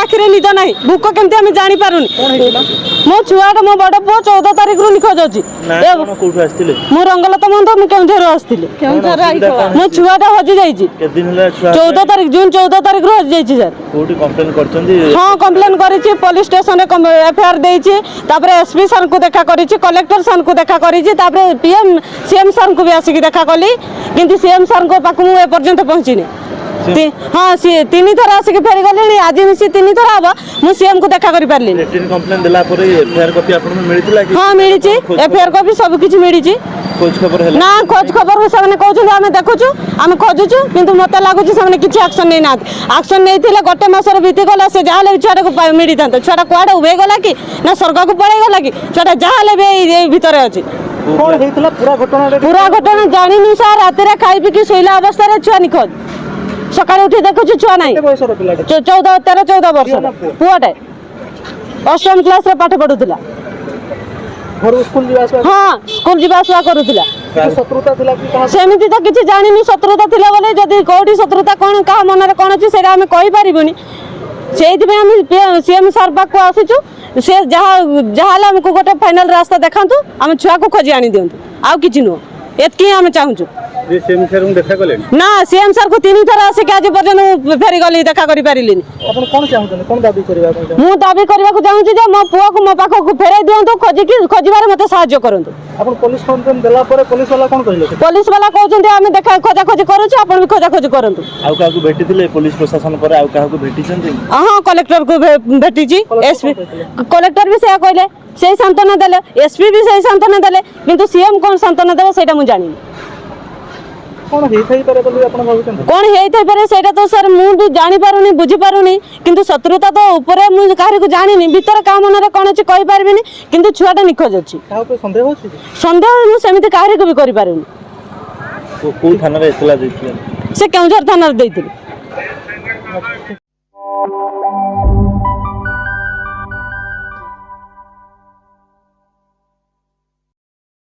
आखिरे निद ना भूक केमती आम जानी पारुनी मो छुआटा मो बड़ पुओ 14 तारिख रु निखोज अच्छी मु रंगलता महंत मुझे केउझर आसती मो छुआटा हजि जाइए 14 तारिख जून 14 तारिख रु हजि जाइए सर हाँ कंप्लेन करी पुलिस स्टेशन एफआईआर देती एसपी सर को देखा करी कलेक्टर सर को देखा करी पीएम सीएम सर को भी आसिक देखा कली किंतु सीएम सर को पाक मुझे एपर्यंत पहुँचनी हाँ सी 3 थर आसिक फेरी गले आज मिसी 3 थर हम मुझे सीएम को देखा कर पारे हाँ मिली एफआईआर कॉपी सब किसी मिली ना खोज खबर से कहते आम देखुचु आम खोजुचु किंतु मत लगुच से किसी एक्शन नहीं ना एक्शन नहीं गोटे मसर बीती गला से जहाँ छुआ को मिली था छुआ कड़े उभे गला कि ना स्वर्ग को पड़े गला कि छुआ जहाँ भी भितर अच्छी पूरा घटना जानी सार रात खाई पी शोला अवस्था छुआ निखोज सका उठी देखुଛୁ छुआ ना 13-14 वर्ष पुआटे 8म क्लास रे पाठ पढ़ुला हाँ स्कूल जीवासा करूला सेमती तो किसी जानी शत्रुता थिला बोले जदि कौटी शत्रुता कौन क्या मन में कौन अच्छी से आम कहीपरबुनि से सीएम सर पाक आसीचु से जहाँ आमको गोटे फाइनल रास्ता देखा आम छुआ को खोजी आनी दिंतु आउ कि नुह एतकी आम चाहूँ ना सीएम सर को 3 थर आसिक आज पर्यटन फेरी गली देखा कर पारे मु दाबी करने को चाहूँ मो पुआ को मो पाख फेर दिंतु खोजार मत साहय करूँ पुलिस वाला कहते आम देखा खोजाखोजी करुँ भी खोजाखोजी करूँ हाँ कलेक्टर को भेटी एसपी कलेक्टर भी से कहले से सांत्वना देले एसपी भी से सांत्वना देले किंतु सीएम कौन सांत्वना देव से जानी कौन होइथाइपारे सेटा तो सर मु भी जानी पारुनी बुझी पारुनी किंतु शत्रुता तो ऊपर मु काहरी को जानिनी भीतर का मन रे कोन अछि कहि पारबिनी किंतु छुआटा निखोज अछि काहा पे संदेह होछि संदेह मु सेमिति काहरी को भी करि पारुनी को थाना रे इतला दैथिले से केउझर थाना रे दैथिले।